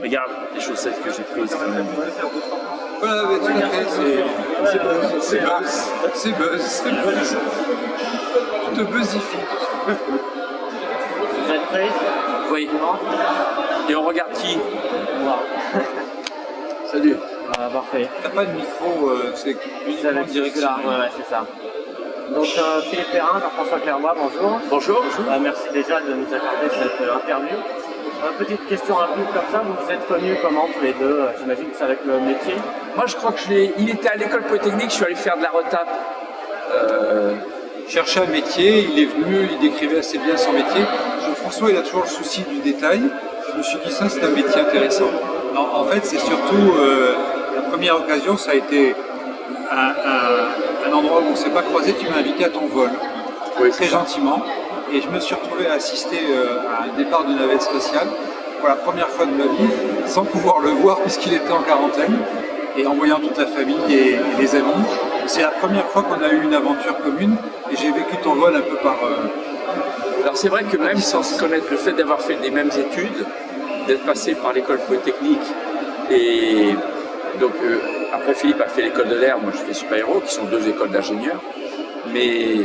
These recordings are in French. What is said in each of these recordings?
Regarde les chaussettes que j'ai prises quand même. Voilà, mais tout à fait, c'est buzz. C'est buzz. Tu te buzzifies. Vous êtes prêts? Oui. Et on regarde qui? Moi. Salut. Parfait. T'as pas de micro, c'est uniquement direct. Là, ouais, c'est ça. Donc Philippe Perrin, Jean-François Clermois, bonjour. Bonjour. Merci déjà de nous accorder cette interview. Petite question rapide comme ça, vous vous êtes connus comment tous les deux? J'imagine que c'est avec le métier. Moi je crois que il était à l'école polytechnique, je suis allé faire de la retape. Cherchait un métier, il est venu, il décrivait assez bien son métier. Jean-François, il a toujours le souci du détail. Je me suis dit, ça c'est un métier intéressant. Non, en fait, c'est surtout la première occasion, ça a été un endroit où on ne s'est pas croisé. Tu m'as invité à ton vol, Oui, très gentiment. Et je me suis retrouvé à assister à un départ de navette spatiale pour la première fois de ma vie, sans pouvoir le voir puisqu'il était en quarantaine, et en voyant toute la famille et les amis. C'est la première fois qu'on a eu une aventure commune, et j'ai vécu ton vol un peu par... Alors c'est vrai que même sans se connaître, le fait d'avoir fait les mêmes études, d'être passé par l'école polytechnique, et donc après Philippe a fait l'école de l'air, moi je fais Super Héros, qui sont deux écoles d'ingénieurs, mais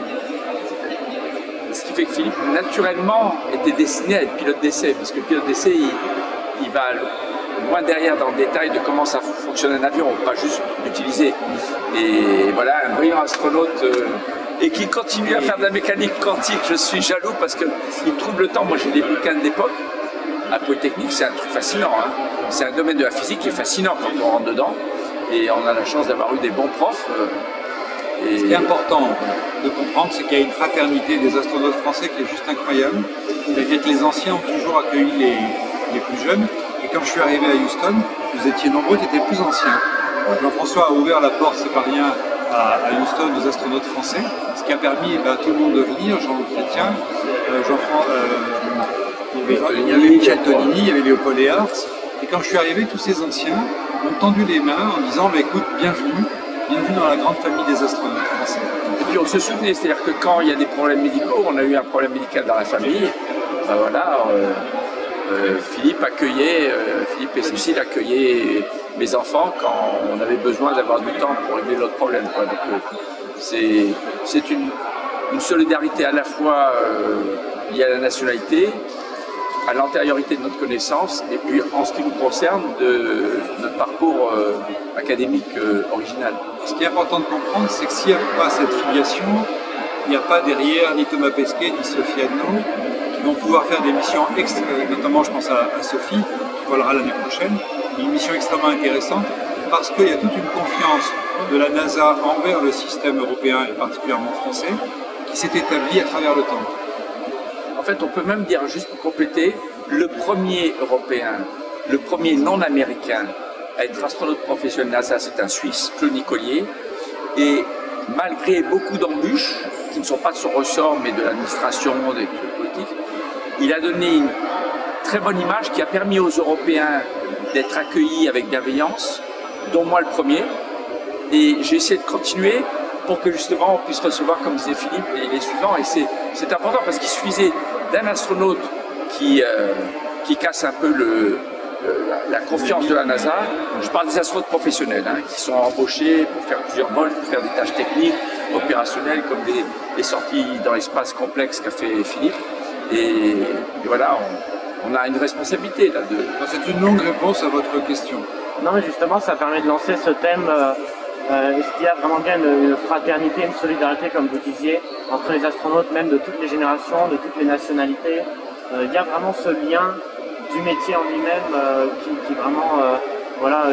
ce qui fait que Philippe naturellement était destiné à être pilote d'essai, parce que le pilote d'essai il va loin derrière dans le détail de comment ça fonctionne un avion, pas juste l'utiliser. Et voilà, un brillant astronaute et qui continue à faire de la mécanique quantique. Je suis jaloux parce qu'il trouve le temps. Moi j'ai des bouquins de l'époque. À Polytechnique, c'est un truc fascinant. Hein. C'est un domaine de la physique qui est fascinant quand on rentre dedans. Et on a la chance d'avoir eu des bons profs. Ce qui est important de comprendre, c'est qu'il y a une fraternité des astronautes français qui est juste incroyable. C'est-à-dire que les anciens ont toujours accueilli les plus jeunes. Et quand je suis arrivé à Houston, vous étiez nombreux, tu étais plus anciens. Jean-François a ouvert la porte, c'est pas rien, à Houston aux astronautes français, ce qui a permis à tout le monde de venir, Jean-Luc Chrétien, il y avait Michel Tonini, il y avait Léopold Léars. Et quand je suis arrivé, tous ces anciens m'ont tendu les mains en disant écoute, bienvenue dans la grande famille des astronautes français. Et puis on se soutenait, c'est-à-dire que quand il y a des problèmes médicaux, on a eu un problème médical dans la famille, ben voilà, Philippe et Cécile accueillaient mes enfants quand on avait besoin d'avoir du temps pour régler notre problème. Donc c'est une solidarité à la fois liée à la nationalité, à l'antériorité de notre connaissance, et puis en ce qui nous concerne de notre parcours académique original. Ce qui est important de comprendre, c'est que s'il n'y a pas cette filiation, il n'y a pas derrière ni Thomas Pesquet ni Sophie Adno qui vont pouvoir faire des missions notamment je pense à Sophie, qui volera l'année prochaine, une mission extrêmement intéressante, parce qu'il y a toute une confiance de la NASA envers le système européen et particulièrement français, qui s'est établie à travers le temps. En fait, on peut même dire, juste pour compléter, le premier européen, le premier non-américain à être astronaute professionnel NASA, c'est un Suisse, Claude Nicolier, et malgré beaucoup d'embûches, qui ne sont pas de son ressort, mais de l'administration, des politiques, il a donné une très bonne image qui a permis aux Européens d'être accueillis avec bienveillance, dont moi le premier, et j'ai essayé de continuer pour que justement on puisse recevoir, comme disait Philippe, les suivants, et c'est important parce qu'il suffisait d'un astronaute qui casse un peu la confiance de la NASA. Je parle des astronautes professionnels qui sont embauchés pour faire plusieurs vols, pour faire des tâches techniques, opérationnelles, comme des sorties dans l'espace complexes qu'a fait Philippe. Et voilà, on a une responsabilité là. C'est une longue réponse à votre question. Non, mais justement, ça permet de lancer ce thème. Est-ce qu'il y a vraiment bien une fraternité, une solidarité, comme vous disiez, entre les astronautes, même de toutes les générations, de toutes les nationalités? Il y a vraiment ce lien du métier en lui-même qui vraiment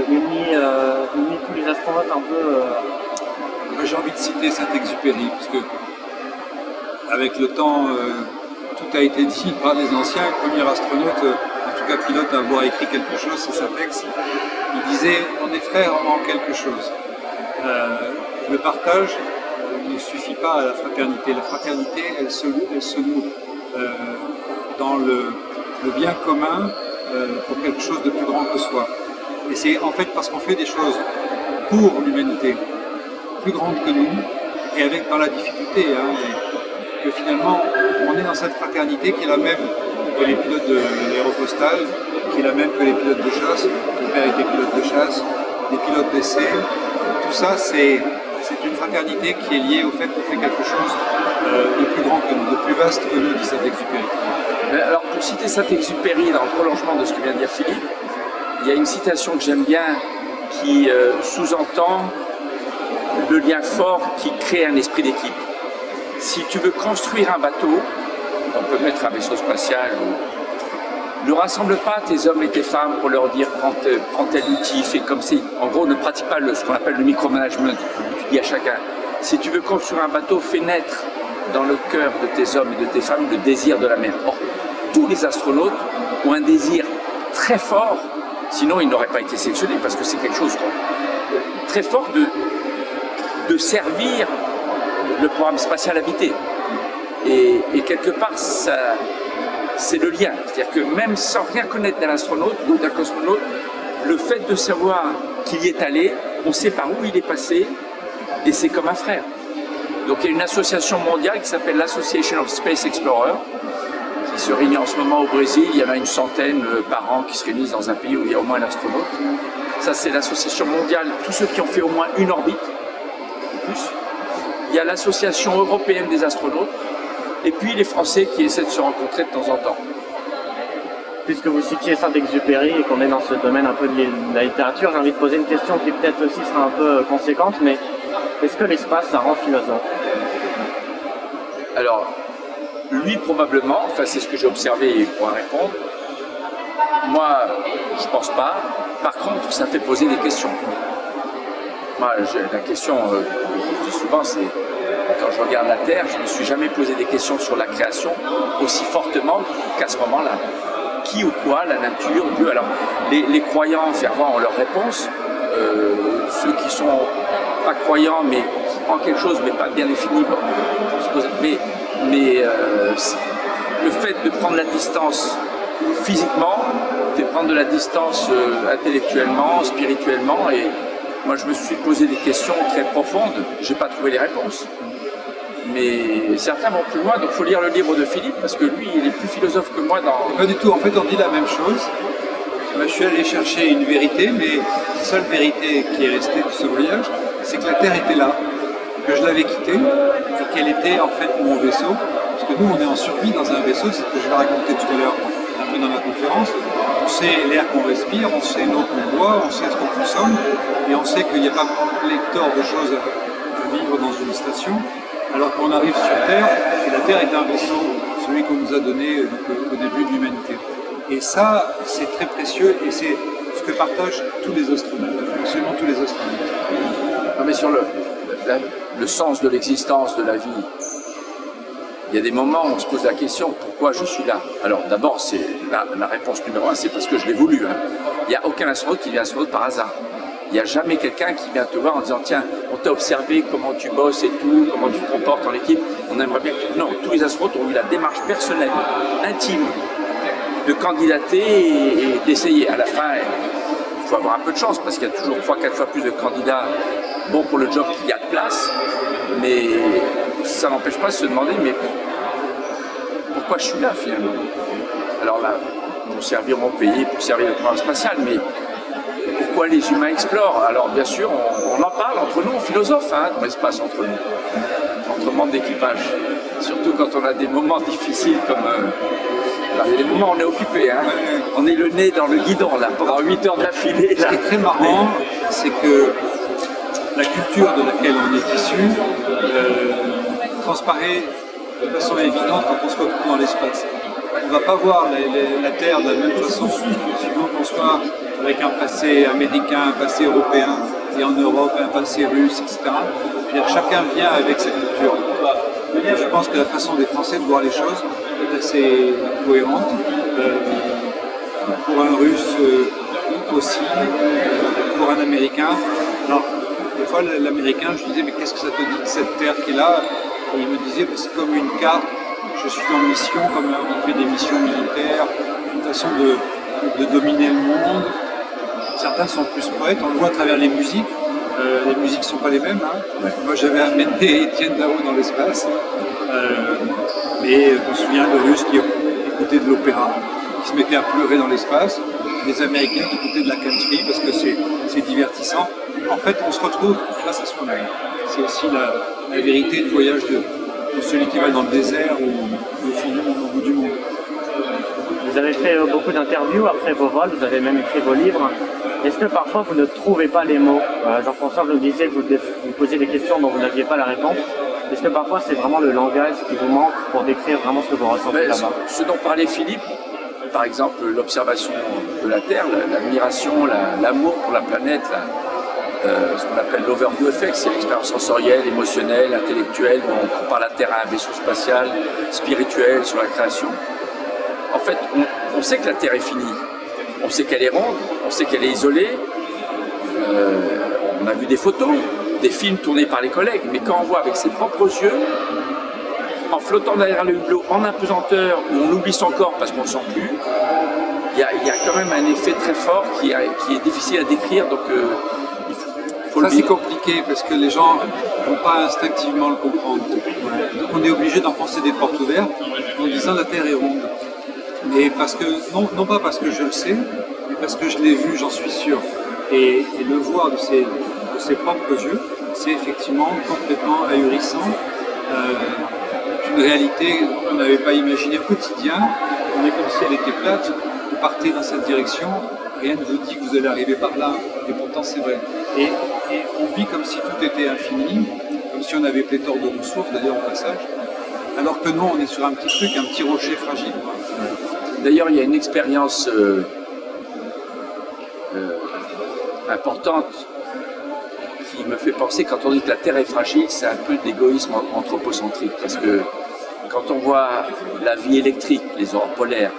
unit tous les astronautes un peu. J'ai envie de citer Saint-Exupéry, parce que avec le temps, tout a été dit par les anciens. Le premier astronaute, en tout cas pilote, à avoir écrit quelque chose, c'est Sapex. Il disait « on est frères en quelque chose ». Le partage ne suffit pas à la fraternité. La fraternité, elle se noue dans le bien commun pour quelque chose de plus grand que soi. Et c'est en fait parce qu'on fait des choses pour l'humanité, plus grandes que nous, et dans la difficulté, que finalement on est dans cette fraternité qui est la même que les pilotes de l'aéropostale, qui est la même que les pilote de chasse, mon père était pilote de chasse, des pilotes d'essai. Tout ça, c'est une fraternité qui est liée au fait qu'on fait quelque chose de plus grand que nous, de plus vaste que nous, dit Saint-Exupéry. Alors, pour citer Saint-Exupéry, dans le prolongement de ce que vient de dire Philippe, il y a une citation que j'aime bien qui sous-entend le lien fort qui crée un esprit d'équipe. Si tu veux construire un bateau, on peut mettre un vaisseau spatial, ne rassemble pas tes hommes et tes femmes pour leur dire prends tel outil, fais comme si. En gros, ne pratique pas ce qu'on appelle le micromanagement, tu dis à chacun. Si tu veux construire un bateau, fais naître dans le cœur de tes hommes et de tes femmes le désir de la mer. Or, tous les astronautes ont un désir très fort, sinon ils n'auraient pas été sélectionnés, parce que c'est quelque chose très fort de servir le programme spatial habité. Et quelque part, ça, c'est le lien. C'est-à-dire que même sans rien connaître d'un astronaute ou d'un cosmonaute, le fait de savoir qu'il y est allé, on sait par où il est passé, et c'est comme un frère. Donc il y a une association mondiale qui s'appelle l'Association of Space Explorers, qui se réunit en ce moment au Brésil. Il y en a une centaine par an qui se réunissent dans un pays où il y a au moins un astronaute. Ça, c'est l'association mondiale, tous ceux qui ont fait au moins une orbite, plus. Il y a l'association européenne des astronautes, et puis les Français qui essaient de se rencontrer de temps en temps. Puisque vous citiez Saint-Exupéry et qu'on est dans ce domaine un peu de la littérature, j'ai envie de poser une question qui peut-être aussi sera un peu conséquente, mais est-ce que l'espace, ça rend philosophe? Alors, lui probablement, enfin c'est ce que j'ai observé et il pourra répondre. Moi, je pense pas. Par contre, ça fait poser des questions. Moi, la question, je dis souvent, c'est quand je regarde la Terre, je ne me suis jamais posé des questions sur la création aussi fortement qu'à ce moment-là. Qui ou quoi, la nature, Dieu. Alors, les croyants fervents ont leur réponse. Ceux qui sont pas croyants, mais qui croient quelque chose, mais pas bien défini, mais le fait de prendre la distance physiquement fait prendre de la distance intellectuellement, spirituellement, et moi je me suis posé des questions très profondes, j'ai pas trouvé les réponses. Mais certains vont plus loin, donc il faut lire le livre de Philippe, parce que lui, il est plus philosophe que moi dans... Pas du tout, en fait on dit la même chose. Je suis allé chercher une vérité, mais la seule vérité qui est restée de ce voyage, c'est que la Terre était là, que je l'avais quittée, et qu'elle était en fait mon vaisseau. Parce que nous, on est en survie dans un vaisseau, c'est ce que je vais raconter tout à l'heure, un peu dans ma conférence. On sait l'air qu'on respire, on sait l'eau qu'on boit, on sait ce qu'on consomme, et on sait qu'il n'y a pas pléthore de choses à vivre dans une station, alors qu'on arrive sur Terre, et la Terre est un vaisseau, celui qu'on nous a donné au début de l'humanité. Et ça, c'est très précieux, et c'est ce que partagent tous les astronautes, absolument tous les astronautes. Non mais sur le sens de l'existence de la vie, il y a des moments où on se pose la question, pourquoi je suis là? Alors d'abord, c'est la réponse numéro 1, c'est parce que je l'ai voulu. Hein. Il n'y a aucun astronaute qui vient astronaute par hasard. Il n'y a jamais quelqu'un qui vient te voir en disant, tiens, on t'a observé comment tu bosses et tout, comment tu te comportes en équipe, on aimerait bien que... Non, tous les astronautes ont eu la démarche personnelle, intime, de candidater et d'essayer. À la fin, il faut avoir un peu de chance, parce qu'il y a toujours 3-4 fois plus de candidats bons pour le job qu'il y a de place, mais ça n'empêche pas de se demander, mais pourquoi je suis là finalement? Alors là, pour servir mon pays, pour servir le programme spatial, mais pourquoi les humains explorent? Alors bien sûr, on en parle entre nous, philosophes, hein, dans l'espace entre nous, entre membres d'équipage, surtout quand on a des moments difficiles comme... il y a des moments où on est occupé, hein. On est le nez dans le guidon là, pendant 8 heures d'affilée. Ce qui est très marrant, c'est que la culture de laquelle on est issu transparaît de façon évidente quand on se retrouve dans l'espace. On ne va pas voir la Terre de la même façon, suivant qu'on soit avec un passé américain, un passé européen, et en Europe un passé russe, etc. C'est-à-dire, chacun vient avec sa culture. Et je pense que la façon des Français de voir les choses est assez cohérente. Pour un Russe aussi, pour un Américain. Alors, des fois, l'Américain, je disais, mais qu'est-ce que ça te dit de cette terre qui est là? Et il me disait, c'est comme une carte, je suis en mission, comme on fait des missions militaires, une façon de dominer le monde. Certains sont plus poètes, on le voit à travers les musiques ne sont pas les mêmes. Hein. Ouais. Moi, j'avais amené Étienne Dao dans l'espace, mais je me souviens de Russes qui écoutaient de l'opéra, qui se mettaient à pleurer dans l'espace. des Américains qui écoutaient de la country parce que c'est divertissant. En fait, on se retrouve face à soi-même. C'est aussi la vérité du voyage de celui qui va dans le désert ou au fond du monde, au bout du monde. Vous avez fait beaucoup d'interviews après vos vols, vous avez même écrit vos livres. Est-ce que parfois vous ne trouvez pas les mots? Jean-François, vous disiez que vous posiez des questions dont vous n'aviez pas la réponse. Est-ce que parfois c'est vraiment le langage qui vous manque pour décrire vraiment ce que vous ressentez là-bas? Ce dont parlait Philippe, par exemple l'observation de la Terre, l'admiration, l'amour pour la planète, ce qu'on appelle l'overview effect, c'est l'expérience sensorielle, émotionnelle, intellectuelle, où on compare la Terre à un vaisseau spatial, spirituel, sur la création. En fait, on sait que la Terre est finie, on sait qu'elle est ronde, on sait qu'elle est isolée, on a vu des photos, des films tournés par les collègues, mais quand on voit avec ses propres yeux, en flottant derrière le hublot, en apesanteur, où on oublie son corps parce qu'on ne sent plus, il y a quand même un effet très fort qui est difficile à décrire, donc il faut ça le c'est vivre. compliqué parce que les gens ne vont pas instinctivement le comprendre. Donc on est obligé d'enfoncer des portes ouvertes en disant la Terre est ronde. Mais parce que, non pas parce que je le sais, mais parce que je l'ai vu, j'en suis sûr. Et le voir de ses propres yeux, c'est effectivement complètement ahurissant. Une réalité qu'on n'avait pas imaginée au quotidien. On est comme si elle était plate, vous partez dans cette direction, rien ne vous dit que vous allez arriver par là, et pourtant c'est vrai. Et on vit comme si tout était infini, comme si on avait pléthore de ressources, d'ailleurs au passage, alors que non, on est sur un petit truc, un petit rocher fragile. D'ailleurs, il y a une expérience importante qui me fait penser, quand on dit que la Terre est fragile, c'est un peu d'égoïsme anthropocentrique, parce que quand on voit la vie électrique, les aurores polaires,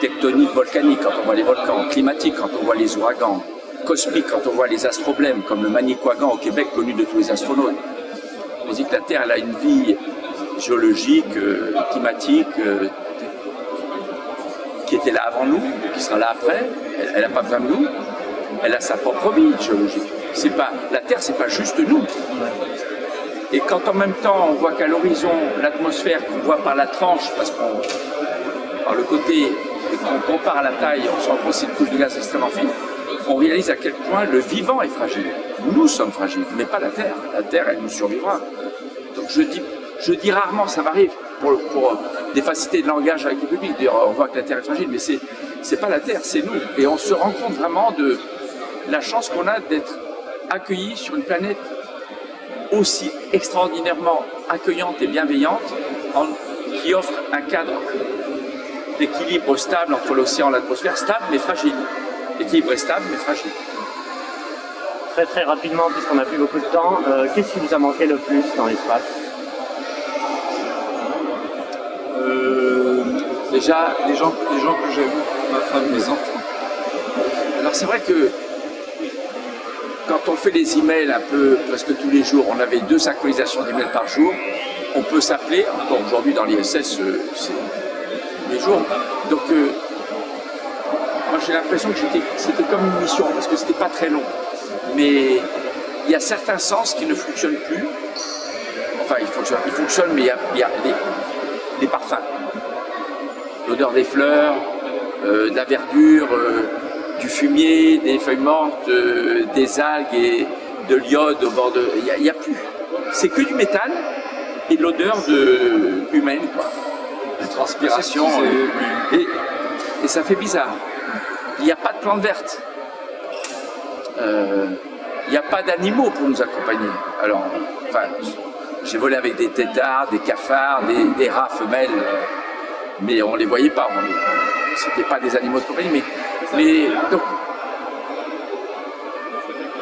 tectoniques, volcaniques, quand on voit les volcans, climatiques, quand on voit les ouragans, cosmiques, quand on voit les astroblèmes, comme le Manicouagan au Québec, connu de tous les astronautes, on dit que la Terre elle a une vie géologique, climatique, qui était là avant nous, qui sera là après. Elle n'a pas besoin de nous. Elle a sa propre vie géologique. La Terre, c'est pas juste nous. Et quand en même temps, on voit qu'à l'horizon, l'atmosphère qu'on voit par la tranche, parce qu'on, par le côté, qu'on compare à la taille, on se rend compte que c'est une couche de gaz extrêmement fine, on réalise à quel point le vivant est fragile. Nous sommes fragiles, mais pas la Terre. La Terre, elle nous survivra. Donc je dis rarement, ça m'arrive, pour des facilités de langage avec le public, dire on voit que la Terre est fragile, mais c'est pas la Terre, c'est nous. Et on se rend compte vraiment de la chance qu'on a d'être accueillis sur une planète aussi extraordinairement accueillante et bienveillante, qui offre un cadre d'équilibre stable entre l'océan et l'atmosphère, stable mais fragile. L'équilibre est stable mais fragile. Très très rapidement, puisqu'on n'a plus beaucoup de temps, qu'est-ce qui vous a manqué le plus dans l'espace? Déjà, les gens que j'aime, ma femme, mes enfants. Alors c'est vrai que quand on fait les emails un peu presque tous les jours, on avait 2 synchronisations d'emails par jour, on peut s'appeler, encore aujourd'hui dans l'ISS, c'est tous les jours. Donc moi j'ai l'impression que c'était comme une mission, parce que c'était pas très long. Mais il y a certains sens qui ne fonctionnent plus. Enfin, ils fonctionnent, mais il y a les parfums. L'odeur des fleurs, de la verdure, du fumier, des feuilles mortes, des algues et de l'iode au bord de... Il n'y a plus. C'est que du métal et de l'odeur humaine, quoi. De transpiration. Et ça fait bizarre. Il n'y a pas de plantes vertes. Il n'y a pas d'animaux pour nous accompagner. Alors, enfin, j'ai volé avec des têtards, des cafards, des rats femelles, mais on ne les voyait pas. C'était pas des animaux de compagnie, mais donc,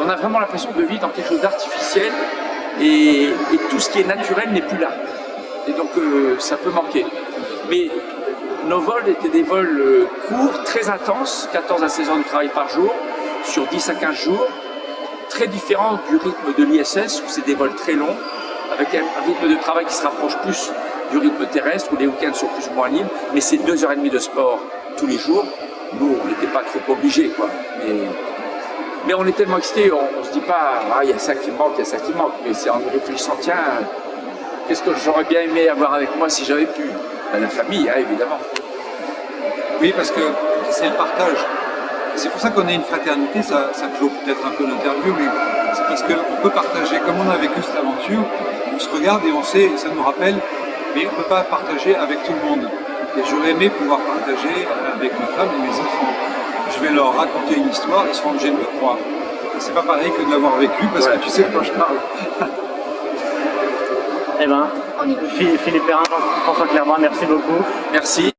on a vraiment l'impression de vivre dans quelque chose d'artificiel et tout ce qui est naturel n'est plus là. Et donc, ça peut manquer. Mais nos vols étaient des vols courts, très intenses, 14 à 16 heures de travail par jour, sur 10 à 15 jours, très différents du rythme de l'ISS, où c'est des vols très longs, avec un rythme de travail qui se rapproche plus du rythme terrestre, où les week-ends sont plus ou moins libres, mais c'est 2h30 de sport tous les jours. Nous, on n'était pas trop obligés, quoi. Mais on est tellement excités, on ne se dit pas, ah, il y a ça qui manque, il y a ça qui manque, mais c'est en réfléchissant, tiens, qu'est-ce que j'aurais bien aimé avoir avec moi si j'avais pu? La famille, hein, évidemment. Oui, parce que c'est le partage. C'est pour ça qu'on est une fraternité, ça clôt peut-être un peu l'interview, mais c'est parce qu'on peut partager, comme on a vécu cette aventure, on se regarde et on sait, ça nous rappelle, mais on ne peut pas partager avec tout le monde. Et j'aurais aimé pouvoir partager avec ma femme et mes enfants. Je vais leur raconter une histoire, ils seront obligés de me croire. C'est pas pareil que de l'avoir vécu, parce que tu sais de quoi je parle. Eh ben, Philippe Perrin, François Clairvoy, merci beaucoup. Merci.